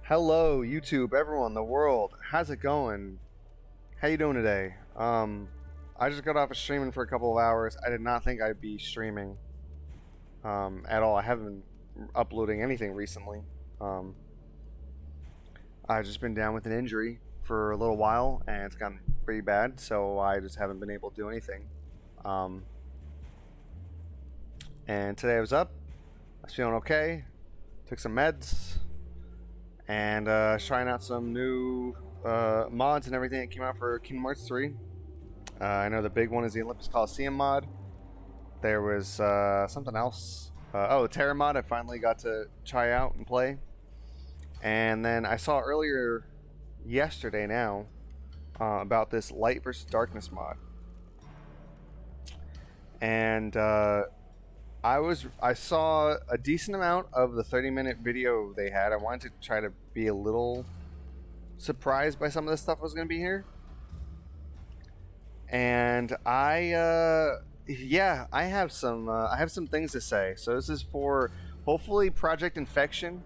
Hello, YouTube, everyone, the world. How's it going? How you doing today? I just got off of streaming for a couple of hours. I did not think I'd be streaming at all. I haven't been uploading anything recently. I've just been down with an injury for a little while, and it's gotten pretty bad, so I just haven't been able to do anything. And today I was up. I was feeling okay. Took some meds. And trying out some new mods and everything that came out for Kingdom Hearts 3. I know the big one is the Olympus Coliseum mod. There was something else. The Terra mod I finally got to try out and play. And then I saw earlier yesterday now about this Light versus Darkness mod. And I saw a decent amount of the 30-minute video they had. I wanted to try to be a little surprised by some of the stuff that was going to be here. And I have some things to say. So this is for hopefully ProjectInfection.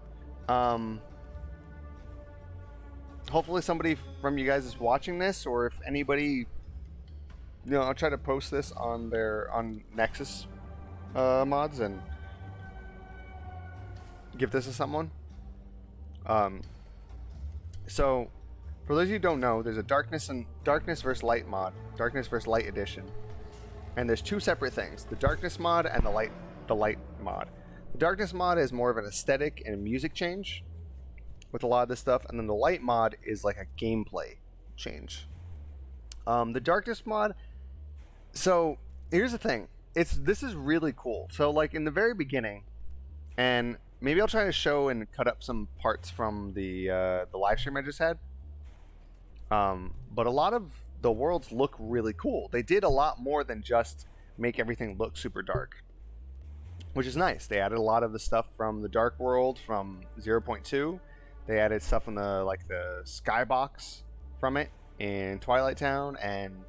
Hopefully somebody from you guys is watching this, or if anybody, I'll try to post this on Nexus mods and give this to someone. So for those of you who don't know, there's a darkness versus light mod, darkness versus light edition, and there's two separate things: the darkness mod and the light mod. The darkness mod is more of an aesthetic and a music change with a lot of this stuff, and then the light mod is like a gameplay change. The darkness mod, so here's the thing. This is really cool. So like in the very beginning, and maybe I'll try to show and cut up some parts from the live stream I just had. But a lot of the worlds look really cool. They did a lot more than just make everything look super dark, which is nice. They added a lot of the stuff from the Dark World from 0.2. They added stuff in the skybox from it in Twilight Town, and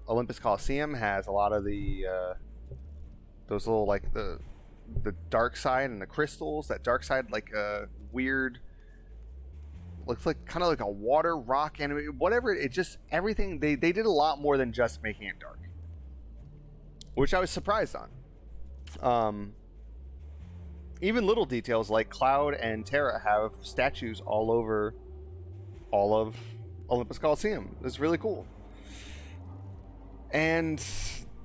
Olympus Coliseum has a lot of the those little the dark side and the crystals. That dark side weird, looks like kind of like a water rock anime, whatever. It just everything they did a lot more than just making it dark, which I was surprised on. Even little details like Cloud and Terra have statues all over all of Olympus Coliseum. It's really cool. And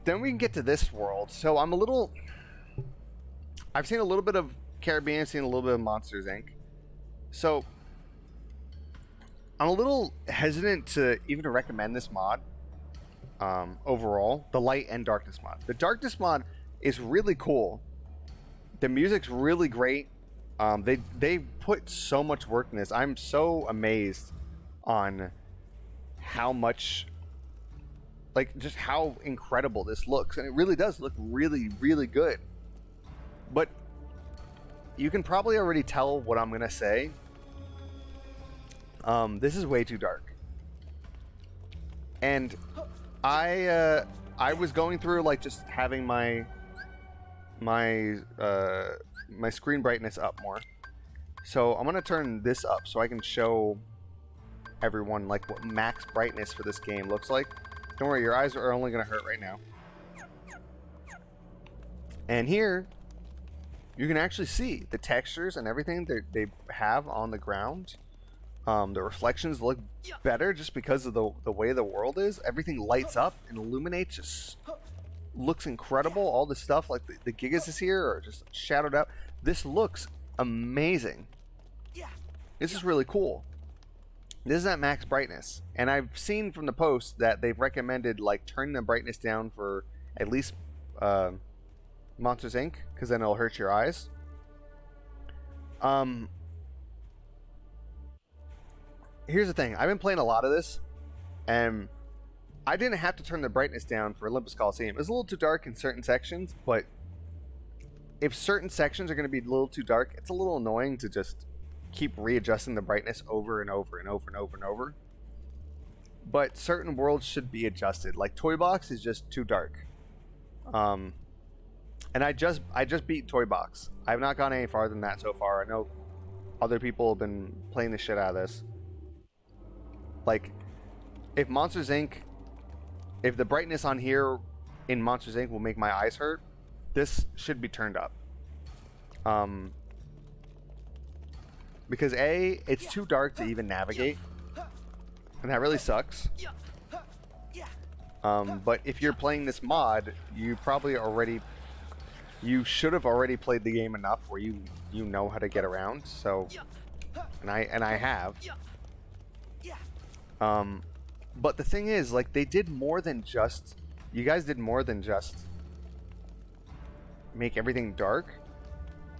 then we can get to this world. So I've seen a little bit of Caribbean, I've seen a little bit of Monsters Inc. So I'm a little hesitant to even recommend this mod overall, the light and darkness mod. The darkness mod is really cool. The music's really great. They put so much work in this. I'm so amazed on how much, just how incredible this looks, and it really does look really, really good. But you can probably already tell what I'm gonna say. This is way too dark, and I was going through just having my screen brightness up more. So I'm gonna turn this up so I can show everyone what max brightness for this game looks like. Don't worry, your eyes are only going to hurt right now. And here, you can actually see the textures and everything they have on the ground. The reflections look better just because of the way the world is. Everything lights up and illuminates, just looks incredible. All the stuff, like the gigas is here, are just shadowed out. This looks amazing. This is really cool. This is at max brightness, and I've seen from the post that they've recommended turning the brightness down for at least Monsters Inc. because then it'll hurt your eyes. Here's the thing: I've been playing a lot of this, and I didn't have to turn the brightness down for Olympus Coliseum. It's a little too dark in certain sections, but if certain sections are going to be a little too dark, it's a little annoying to just keep readjusting the brightness over and over and over and over and over. But certain worlds should be adjusted. Like Toy Box is just too dark. And I just beat Toy Box. I have not gone any farther than that so far. I know other people have been playing the shit out of this. Like, if Monsters Inc. If the brightness on here in Monsters Inc. will make my eyes hurt, this should be turned up. Because A, it's too dark to even navigate, and that really sucks. But if you're playing this mod, you should have already played the game enough where you know how to get around. So, and I have. But the thing is, like, they did more than just. You guys did more than just make everything dark.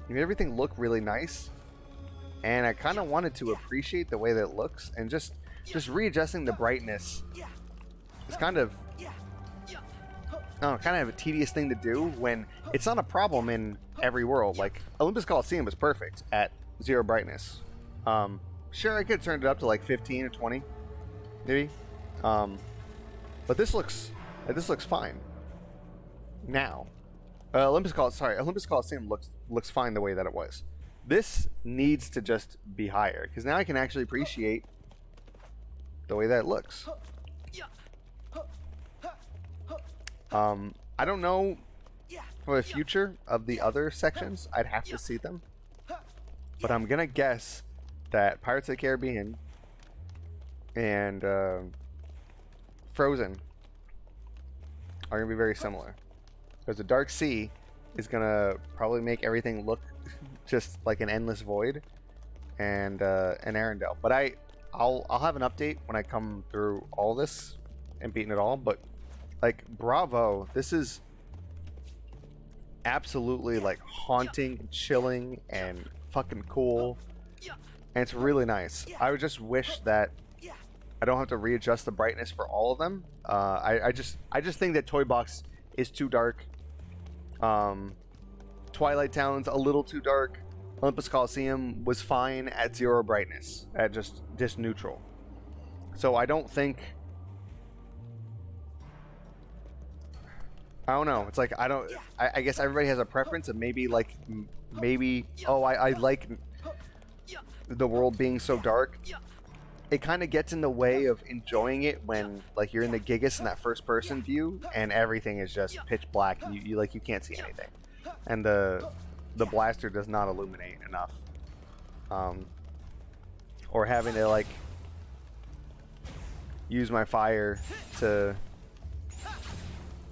You made everything look really nice, and I kind of wanted to appreciate the way that it looks, and just readjusting the brightness is kind of a tedious thing to do when it's not a problem in every world. Like, Olympus Coliseum was perfect at 0 brightness. Sure, I could have turned it up to like 15 or 20, maybe. But this looks fine now. Olympus Coliseum looks fine the way that it was. This needs to just be higher, because now I can actually appreciate the way that it looks. I don't know for the future of the other sections. I'd have to see them, but I'm gonna guess that Pirates of the Caribbean and Frozen are gonna be very similar, because the Dark Sea is gonna probably make everything look just like an endless void, and Arendelle. But I'll have an update when I come through all this and beating it all. But like, bravo, this is absolutely like haunting and chilling and fucking cool, and it's really nice. I would just wish that I don't have to readjust the brightness for all of them. I just think that Toy Box is too dark. Twilight Town's a little too dark. Olympus Coliseum was fine at 0 brightness, at just neutral. So I don't think. I don't know. It's like, I guess everybody has a preference, and maybe I like the world being so dark. It kind of gets in the way of enjoying it when, like, you're in the Gigas in that first person view and everything is just pitch black and you can't see anything, and the blaster does not illuminate enough, or having to like use my fire to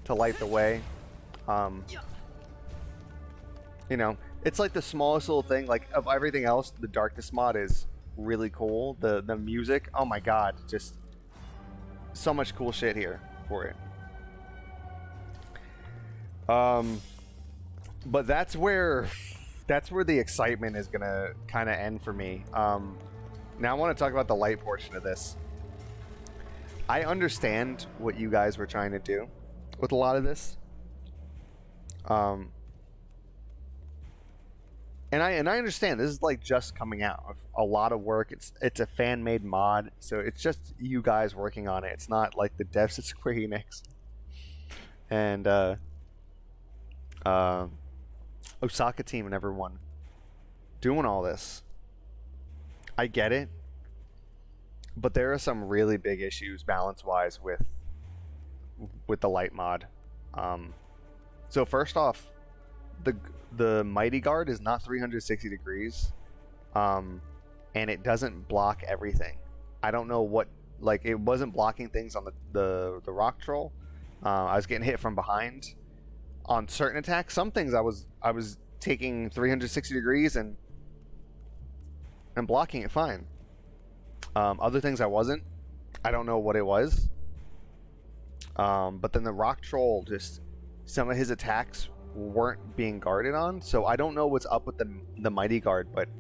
light the way. You know, it's like the smallest little thing. Like, of everything else, the darkness mod is really cool. The music, oh my god, just so much cool shit here for it. But that's where the excitement is gonna kind of end for me. Now I want to talk about the light portion of this. I understand what you guys were trying to do with a lot of this, and I understand this is like just coming out. A lot of work. It's a fan-made mod, so it's just you guys working on it. It's not like the devs at Square Enix and Osaka team and everyone doing all this. I get it, but there are some really big issues balance-wise with the light mod. So first off, the Mighty Guard is not 360 degrees, and it doesn't block everything. I don't know what, like, it wasn't blocking things on the rock troll. I was getting hit from behind on certain attacks. Some things I was taking 360 degrees and blocking it fine. Other things I wasn't. I don't know what it was. But then the rock troll, just some of his attacks weren't being guarded on. So I don't know what's up with the Mighty Guard, but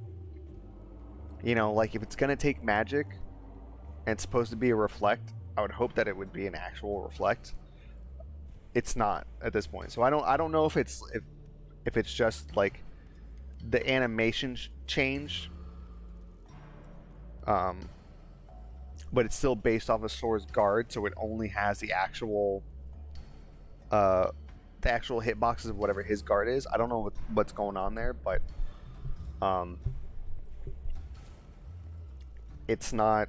you know, like, if it's gonna take magic and it's supposed to be a reflect, I would hope that it would be an actual reflect. It's not at this point. So I don't know if it's just like the animation changed. But it's still based off of Sora's guard, so it only has the actual hitboxes of whatever his guard is. I don't know what's going on there, but it's not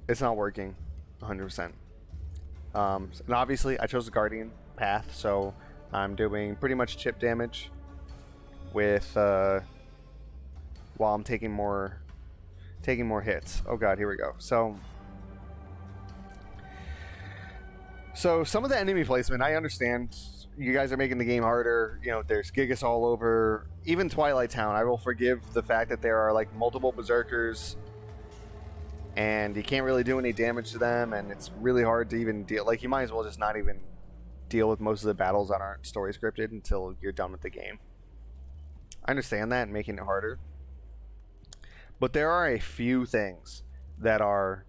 working 100%. And obviously I chose the Guardian path, so I'm doing pretty much chip damage with while I'm taking more hits. Oh god, here we go. So some of the enemy placement, I understand. You guys are making the game harder. You know, there's Gigas all over. Even Twilight Town, I will forgive the fact that there are like multiple berserkers and you can't really do any damage to them, and it's really hard to even deal. Like, you might as well just not even deal with most of the battles that aren't story scripted until you're done with the game. I understand that and making it harder. But there are a few things that are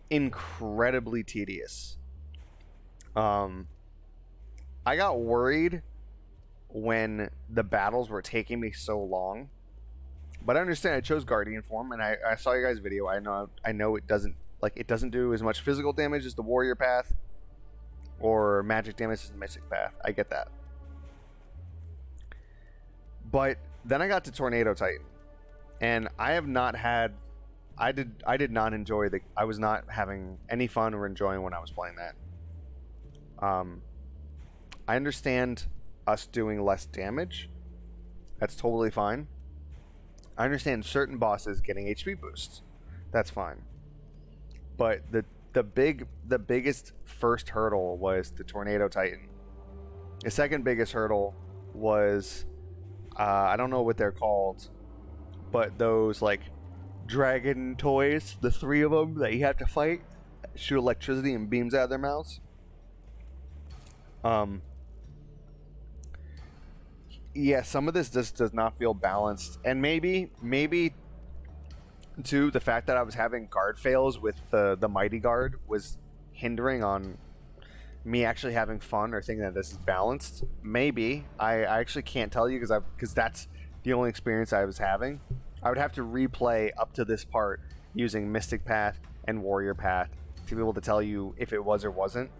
incredibly tedious. I got worried when the battles were taking me so long, but I understand. I chose Guardian form, and I saw your guys' video. I know it doesn't do as much physical damage as the Warrior path, or magic damage as the Mystic path. I get that, but then I got to Tornado Titan, and I did not enjoy I was not having any fun or enjoying when I was playing that. I understand us doing less damage. That's totally fine. I understand certain bosses getting HP boosts. That's fine. But the biggest first hurdle was the Tornado Titan. The second biggest hurdle was I don't know what they're called, but those like dragon toys, the 3 of them that you have to fight, shoot electricity and beams out of their mouths. Yeah, some of this just does not feel balanced, and maybe too the fact that I was having guard fails with the mighty guard was hindering on me actually having fun or thinking that this is balanced. Maybe I actually can't tell you because that's the only experience I was having. I would have to replay up to this part using Mystic Path and Warrior Path to be able to tell you if it was or wasn't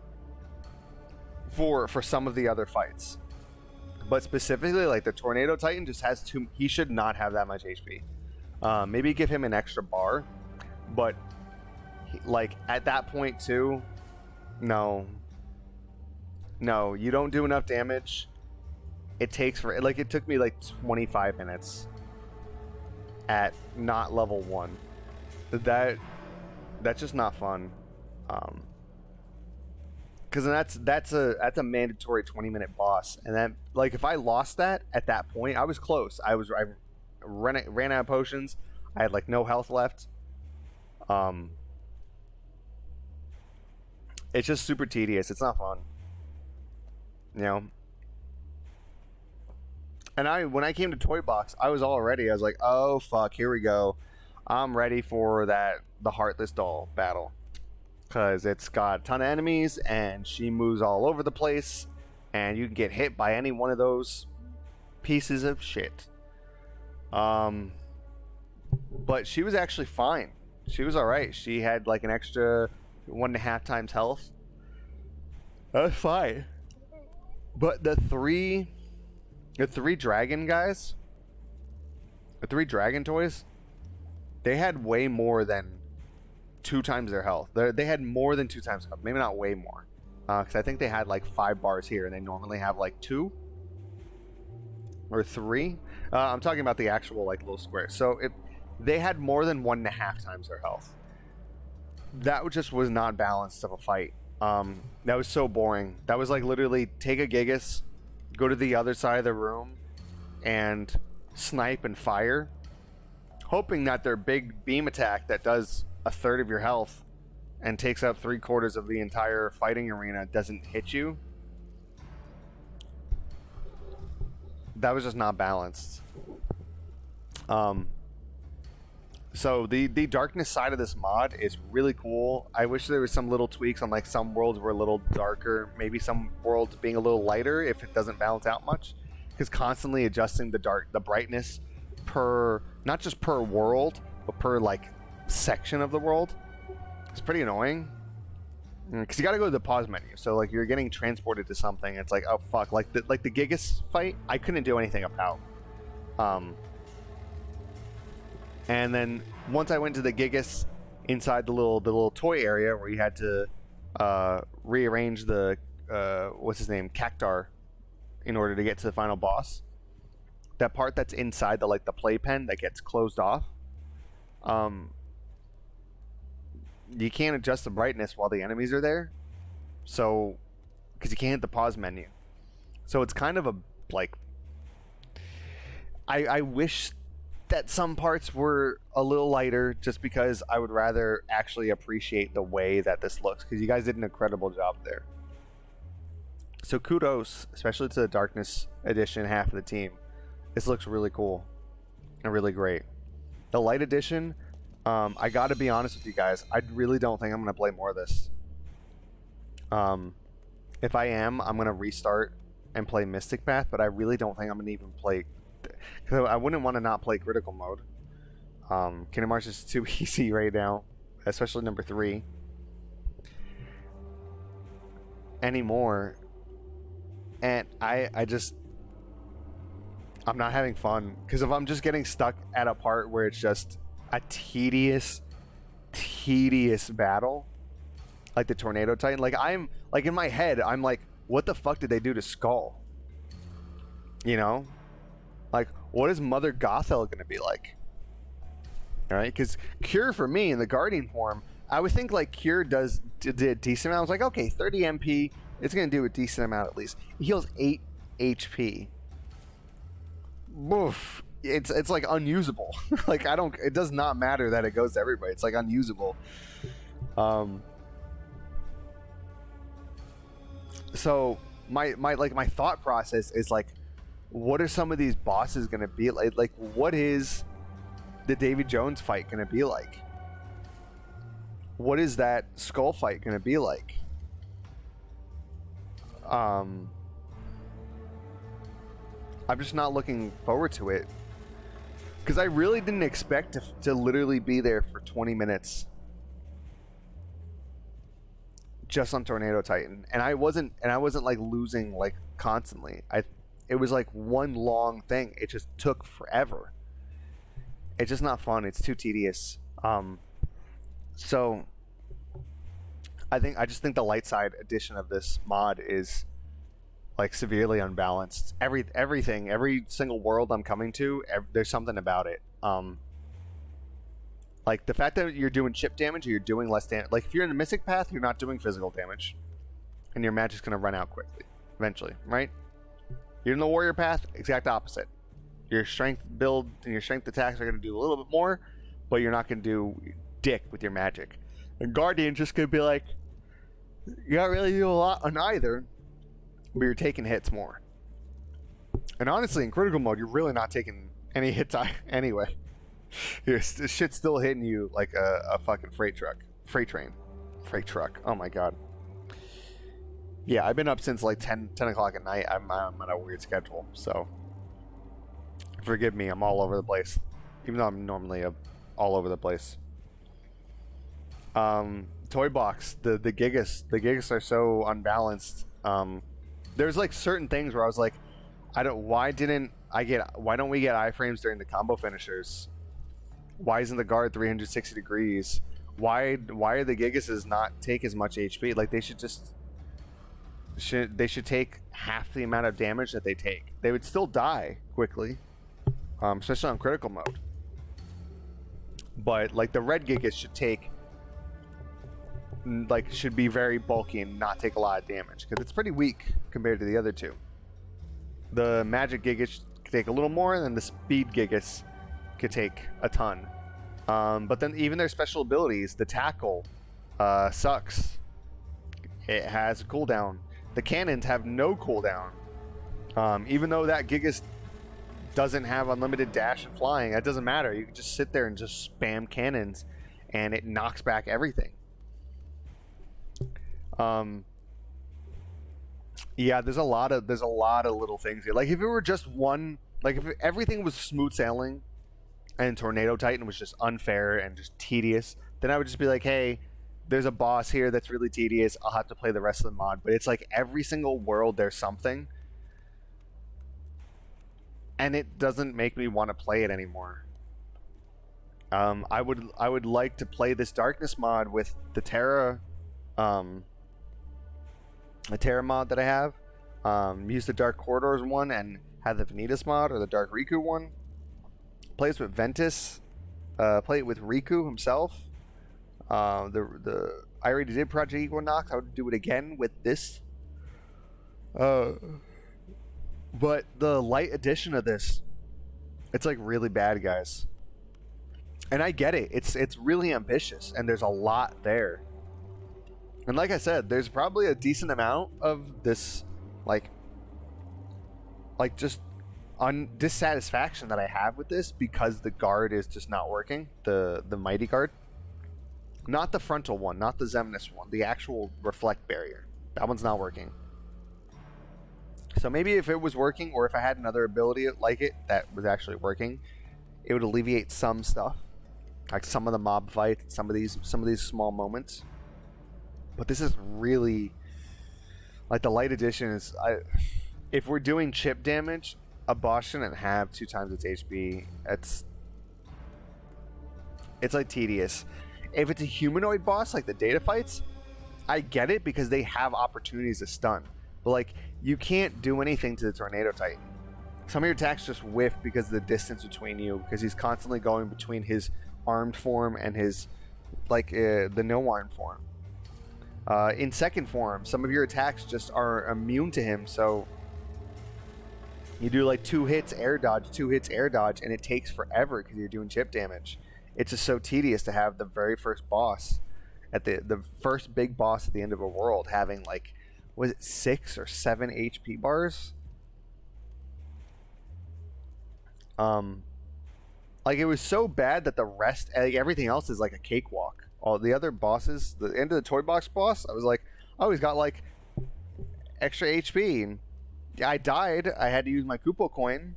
for some of the other fights. But specifically, like the Tornado Titan just has he should not have that much HP. Maybe give him an extra bar, but like at that point too, no, you don't do enough damage. It takes it took me like 25 minutes at not level 1. That's just not fun. Because that's a mandatory 20-minute boss, and then like if I lost that at that point, I was close. I ran out of potions. I had like no health left. It's just super tedious. It's not fun, you know. And when I came to Toy Box, I was like, oh fuck, here we go. I'm ready for the Heartless Doll battle. Because it's got a ton of enemies, and she moves all over the place, and you can get hit by any one of those pieces of shit. But she was actually fine. She was alright. She had like an extra 1.5 times health. That was fine. But the three dragon guys, the 3 dragon toys, they had way more than 2 times their health. They had more than 2 times health. Maybe not way more. Because I think they had like 5 bars here, and they normally have like 2 or 3. I'm talking about the actual like little squares. So they had more than 1.5 times their health. That just was not balanced of a fight. That was so boring. That was like literally take a Gigas, go to the other side of the room, and snipe and fire, hoping that their big beam attack that does 1/3 of your health and takes up 3/4 of the entire fighting arena doesn't hit you. That was just not balanced. So the darkness side of this mod is really cool. I wish there was some little tweaks on like some worlds were a little darker, maybe some worlds being a little lighter if it doesn't balance out much, because constantly adjusting the brightness per, not just per world, but per like section of the world, it's pretty annoying, because you got to go to the pause menu. So like you're getting transported to something, it's like, oh fuck, like the Gigas fight I couldn't do anything about. And then once I went to the Gigas inside the little toy area where you had to rearrange the what's his name, Cactar, in order to get to the final boss. That part that's inside the playpen that gets closed off. You can't adjust the brightness while the enemies are there, so because you can't hit the pause menu. So it's kind of a I wish that some parts were a little lighter, just because I would rather actually appreciate the way that this looks, because you guys did an incredible job there. So kudos, especially to the Darkness Edition half of the team. This looks really cool and really great. The Light Edition, I gotta be honest with you guys, I really don't think I'm gonna play more of this. If I am, I'm gonna restart and play Mystic Path, but I really don't think I'm gonna even play, because I wouldn't want to not play Critical Mode. Kingdom Hearts is too easy right now, especially number 3. Anymore. And I'm not having fun, because if I'm just getting stuck at a part where it's just a tedious battle, like the Tornado Titan, I'm in my head, I'm like, what the fuck did they do to Skull? You know, what is Mother Gothel gonna be like? All right, because Cure for me in the Guardian form, I would think Cure did a decent amount. I was like, okay, 30 MP, it's gonna do a decent amount at least. He heals 8 HP. Oof. It's unusable. It does not matter that it goes to everybody. It's unusable. So my thought process is what are some of these bosses gonna be like? What is the Davy Jones fight gonna be like? What is that Skull fight gonna be like? I'm just not looking forward to it, because I really didn't expect to literally be there for 20 minutes just on Tornado Titan, and I wasn't losing constantly. It was one long thing. It just took forever. It's just not fun. It's too tedious. So I just think the light side edition of this mod is severely unbalanced. Everything, every single world I'm coming to, there's something about it. The fact that you're doing chip damage, or you're doing less damage. If you're in the Mystic Path, you're not doing physical damage, and your magic's gonna run out quickly, eventually, right? You're in the Warrior Path, exact opposite. Your strength build and your strength attacks are gonna do a little bit more, but you're not gonna do dick with your magic. And Guardian's just gonna be you don't really do a lot on either, but you're taking hits more. And honestly, in critical mode, you're really not taking any hits anyway. This shit's still hitting you like a fucking freight truck. Freight truck. Oh my god. Yeah, I've been up since 10 o'clock at night. I'm on a weird schedule, so forgive me. I'm all over the place, even though I'm normally all over the place. Toy box, the Gigas are so unbalanced. There's certain things where I was why don't we get iframes during the combo finishers? Why isn't the guard 360 degrees? Why are the Gigases not take as much HP? They should take half the amount of damage that they take. They would still die quickly, especially on critical mode. But the red Gigas should take should be very bulky and not take a lot of damage, because it's pretty weak compared to the other two. The magic Gigas could take a little more, and then the speed Gigas could take a ton. But then even their special abilities, the tackle sucks. It has a cooldown. The cannons have no cooldown. Even though that Gigas doesn't have unlimited dash and flying, that doesn't matter. You can just sit there and just spam cannons, and it knocks back everything. Yeah, there's a lot of little things here. If it were just one, if everything was smooth sailing and Tornado Titan was just unfair and just tedious, then I would just be hey, there's a boss here that's really tedious, I'll have to play the rest of the mod. But it's every single world there's something, and it doesn't make me want to play it anymore. I would like to play this darkness mod with the Terra, the Terra mod that I have. Use the Dark Corridors one and have the Vanitas mod or the Dark Riku one. Play this with Ventus. Play it with Riku himself. I already did Project Equinox. I would do it again with this. But the light edition of this, it's like really bad, guys. And I get it. It's really ambitious, and there's a lot there. And like I said, there's probably a decent amount of this, like just dissatisfaction that I have with this because the guard is just not working. The mighty guard, not the frontal one, not the Xemnas one, the actual reflect barrier. That one's not working. So maybe if it was working, or if I had another ability like it that was actually working, it would alleviate some stuff, like some of the mob fights, some of these small moments. But this is really, like, the light edition is, if we're doing chip damage, a boss shouldn't have 2 times its HP. It's like tedious. If it's a humanoid boss like the data fights, I get it because they have opportunities to stun. But like, you can't do anything to the Tornado Titan. Some of your attacks just whiff because of the distance between you, because he's constantly going between his armed form and his, like, the no armed form. In second form, some of your attacks just are immune to him, so you do like 2 hits air dodge, 2 hits air dodge, and it takes forever because you're doing chip damage. It's just so tedious to have the very first boss, at the first big boss at the end of a world, having like, was it 6 or 7 HP bars? Like, it was so bad that the rest, like, everything else is like a cakewalk. All the other bosses, the end of the toy box boss, I was like, oh, he's got like extra HP, and I died. I had to use my Kupo coin.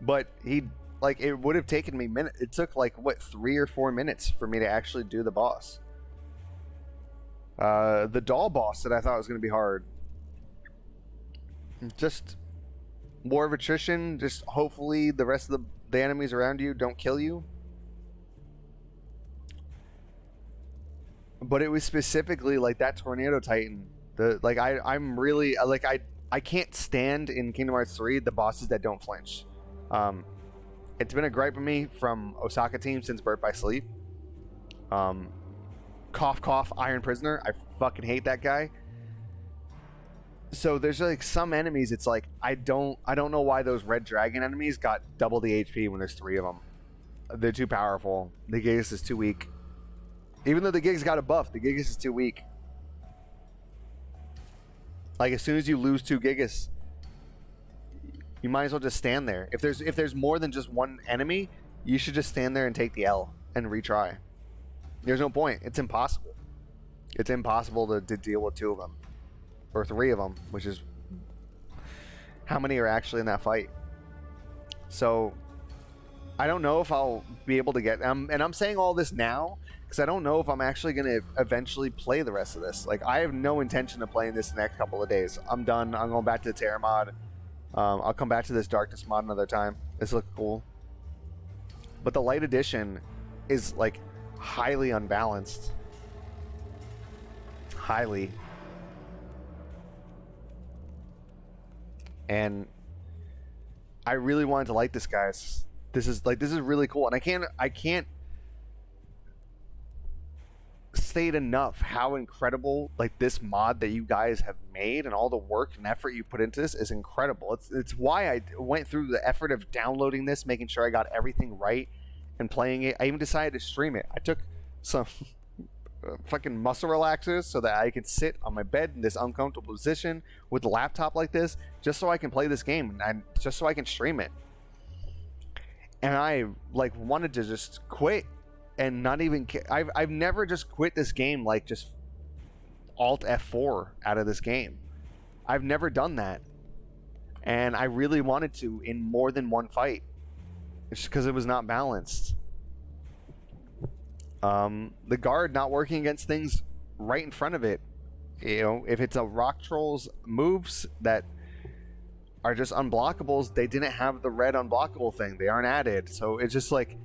But he, like, it would have taken me minutes. It took like, what, 3 or 4 minutes for me to actually do the boss. The doll boss that I thought was going to be hard, just more of attrition. Just hopefully the rest of the enemies around you don't kill you. But it was specifically like that Tornado Titan. I'm really like, I can't stand in Kingdom Hearts 3 the bosses that don't flinch. It's been a gripe of me from Osaka team since Birth by Sleep. Cough cough, Iron Prisoner. I fucking hate that guy. So there's like some enemies, it's like, I don't know why those red dragon enemies got double the HP when there's 3 of them. They're too powerful. The Gigas is too weak. Even though the Gigas got a buff, the Gigas is too weak. Like, as soon as you lose 2 Gigas, you might as well just stand there. If there's more than just one enemy, you should just stand there and take the L and retry. There's no point. It's impossible. It's impossible to deal with 2 of them. Or 3 of them, which is how many are actually in that fight. So I don't know if I'll be able to get and I'm saying all this now because I don't know if I'm actually going to eventually play the rest of this. Like, I have no intention of playing this the next couple of days. I'm done. I'm going back to the Terra mod. I'll come back to this Darkness mod another time. This looks cool. But the light edition is like highly unbalanced. Highly. And I really wanted to like this, guys. This is really cool, and I can't state enough how incredible, like, this mod that you guys have made and all the work and effort you put into this is incredible. It's why I went through the effort of downloading this, making sure I got everything right, and playing it. I even decided to stream it. I took some fucking muscle relaxers so that I could sit on my bed in this uncomfortable position with the laptop like this, just so I can play this game and just so I can stream it. And I like wanted to just quit and not even I've never just quit this game, like just alt F4 out of this game. I've never done that, and I really wanted to in more than one fight. It's just because it was not balanced. The guard not working against things right in front of it. You know, if it's a rock troll's moves that are just unblockables. They didn't have the red unblockable thing. They aren't added. So it's just like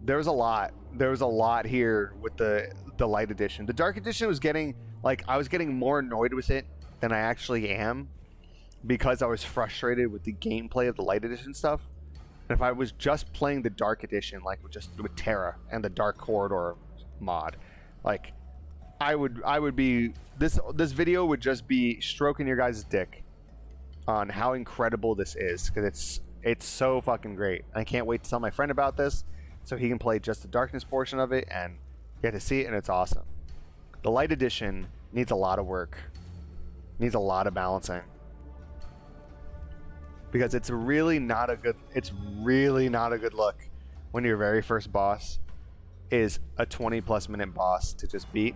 there's a lot. There was a lot here with the light edition. The dark edition was getting like I was getting more annoyed with it than I actually am because I was frustrated with the gameplay of the light edition stuff. And if I was just playing the dark edition, like with Terra and the Dark Corridor mod, like I would be this video would just be stroking your guys' dick on how incredible this is, because it's so fucking great. I can't wait to tell my friend about this so he can play just the darkness portion of it and get to see it, and it's awesome. The light edition needs a lot of work, needs a lot of balancing, because it's really not a good look when your very first boss is a 20+ minute boss to just beat,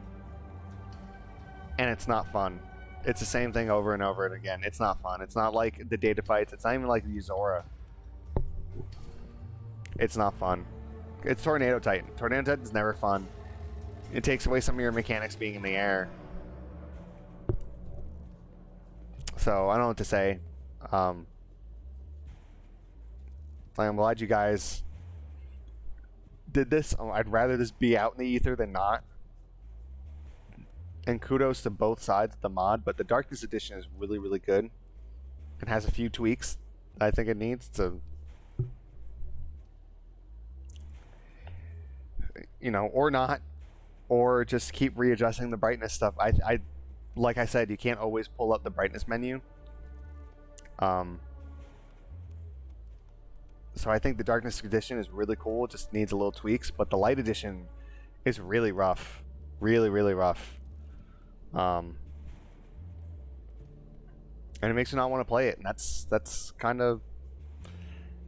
and it's not fun. It's the same thing over and over and again. It's not fun. It's not like the data fights. It's not even like Yuzora. It's not fun. It's Tornado Titan. Tornado Titan's never fun. It takes away some of your mechanics being in the air. So I don't know what to say. I'm glad you guys did this. I'd rather this be out in the ether than not. And kudos to both sides of the mod, but the Darkness Edition is really, really good. It has a few tweaks I think it needs to, you know, or not, or just keep readjusting the brightness stuff. I like I said, you can't always pull up the brightness menu. So I think the Darkness Edition is really cool. It just needs a little tweaks, but the Light Edition is really rough, really, really rough. And it makes me not want to play it, and that's kind of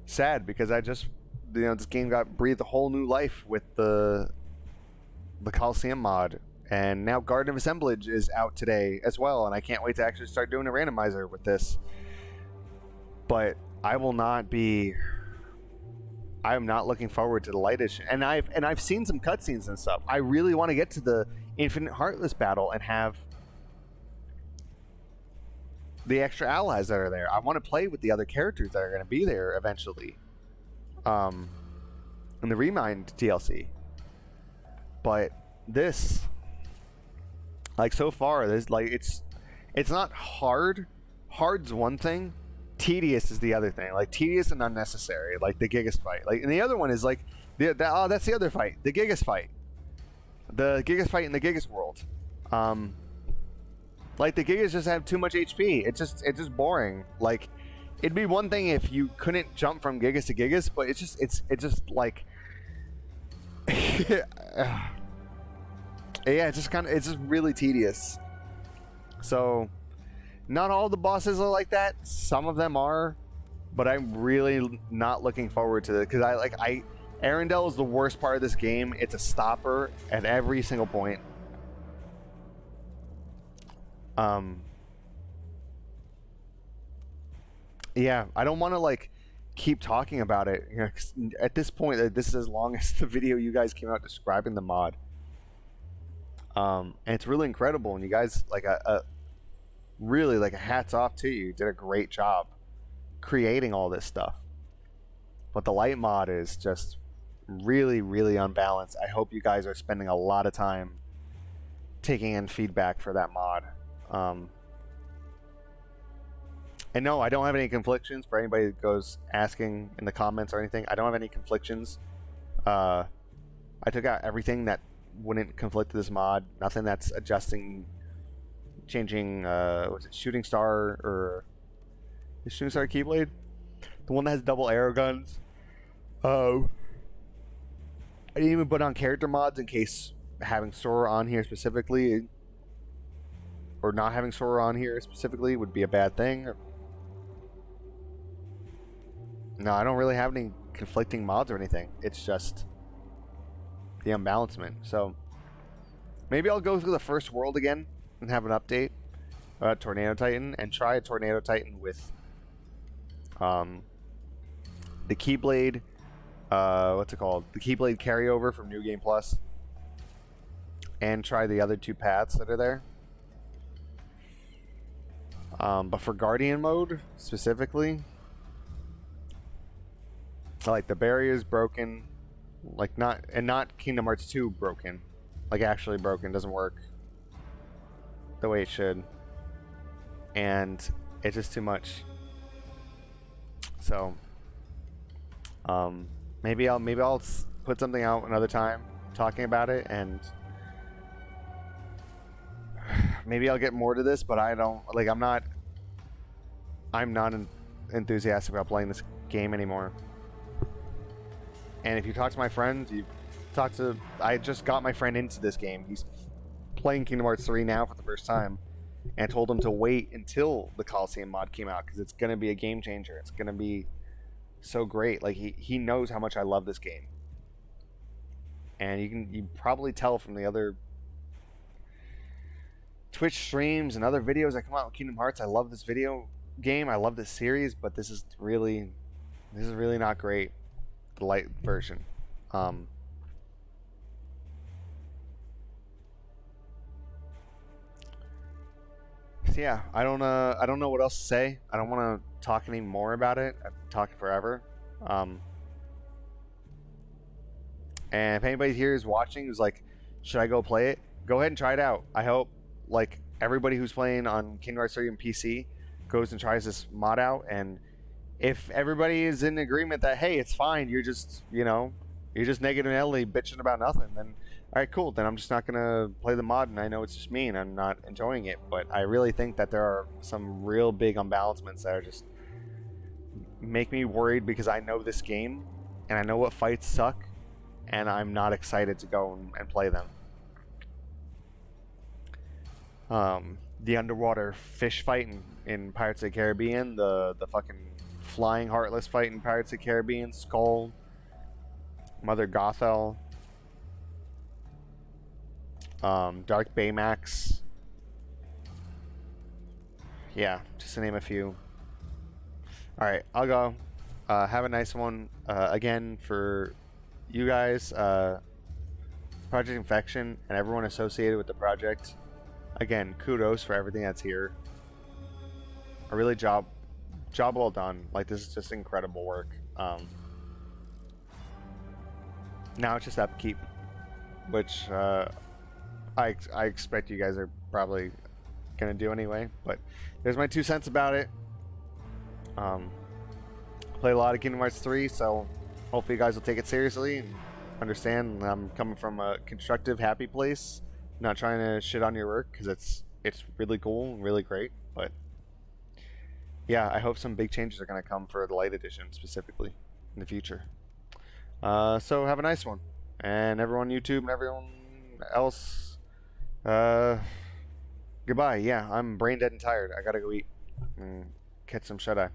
sad, because I just, you know, this game got breathed a whole new life with the Coliseum mod, and now Garden of Assemblage is out today as well, and I can't wait to actually start doing a randomizer with this. But I am not looking forward to the light edition, and I've seen some cutscenes and stuff. I really want to get to the Infinite Heartless battle and have the extra allies that are there. I want to play with the other characters that are going to be there eventually, in the Remind DLC. But this, like, so far, this, like, it's not hard. Hard's one thing. Tedious is the other thing. Like, tedious and unnecessary, like the Gigas fight. Like, and the other one is like that's the other fight, the Gigas fight. The Gigas fight in the Gigas world. Like, the Gigas just have too much HP. It's just boring. Like, it'd be one thing if you couldn't jump from Gigas to Gigas, but it's just like yeah, it's just really tedious. So not all the bosses are like that. Some of them are, but I'm really not looking forward to it, because Arendelle is the worst part of this game. It's a stopper at every single point. Yeah, I don't want to like keep talking about it. You know, 'cause at this point, this is as long as the video you guys came out describing the mod. And it's really incredible, and you guys really a hats off to you. You did a great job creating all this stuff. But the light mod is just really, really unbalanced. I hope you guys are spending a lot of time taking in feedback for that mod. And no, I don't have any conflictions for anybody that goes asking in the comments or anything. I don't have any conflictions. I took out everything that wouldn't conflict with this mod. Nothing that's changing, was it Shooting Star, or is Shooting Star Keyblade? The one that has double arrow guns. I didn't even put on character mods in case having Sora on here specifically, or not having Sora on here specifically, would be a bad thing. No, I don't really have any conflicting mods or anything. It's just the unbalancement. So maybe I'll go through the first world again and have an update about Tornado Titan, and try a Tornado Titan with the Keyblade, what's it called? The Keyblade carryover from New Game Plus, and try the other two paths that are there. But for Guardian mode specifically, like the barrier is broken, like not Kingdom Hearts 2 broken, like actually broken, doesn't work the way it should, and it's just too much. So maybe I'll put something out another time talking about it, and maybe I'll get more to this, but I don't like. I'm not enthusiastic about playing this game anymore. And if you talk to my friends, I just got my friend into this game. He's playing Kingdom Hearts 3 now for the first time, and told him to wait until the Coliseum mod came out because it's gonna be a game changer. It's gonna be so great. Like he knows how much I love this game, and you probably tell from the other Twitch streams and other videos that come out with Kingdom Hearts. I love this video game. I love this series, but this is really not great. The light version. So yeah, I don't know what else to say. I don't want to talk any more about it. I've talked forever. And if anybody here is watching who's like, should I go play it? Go ahead and try it out. I hope like everybody who's playing on Kingdom Hearts 3 and PC goes and tries this mod out, and if everybody is in agreement that, hey, it's fine, you're just negatively bitching about nothing, then all right, cool, then I'm just not gonna play the mod, and I know it's just me and I'm not enjoying it. But I really think that there are some real big unbalancements that are just make me worried, because I know this game and I know what fights suck, and I'm not excited to go and play them. The underwater fish fight in Pirates of the Caribbean, the fucking flying heartless fight in Pirates of the Caribbean, Skull, Mother Gothel, Dark Baymax. Yeah, just to name a few. Alright, I'll go. Have a nice one. Again, for you guys, ProjectInfection, and everyone associated with the project, again, kudos for everything that's here. A really job well done. Like, this is just incredible work. Now it's just upkeep, which I expect you guys are probably gonna do anyway. But there's my 2 cents about it. Played a lot of Kingdom Hearts 3, so hopefully you guys will take it seriously and understand I'm coming from a constructive, happy place, not trying to shit on your work, because it's really cool and really great. But yeah, I hope some big changes are going to come for the Light Edition specifically in the future. So have a nice one, and everyone on YouTube and everyone else, goodbye. Yeah, I'm brain dead and tired. I gotta go eat and catch some shut-eye.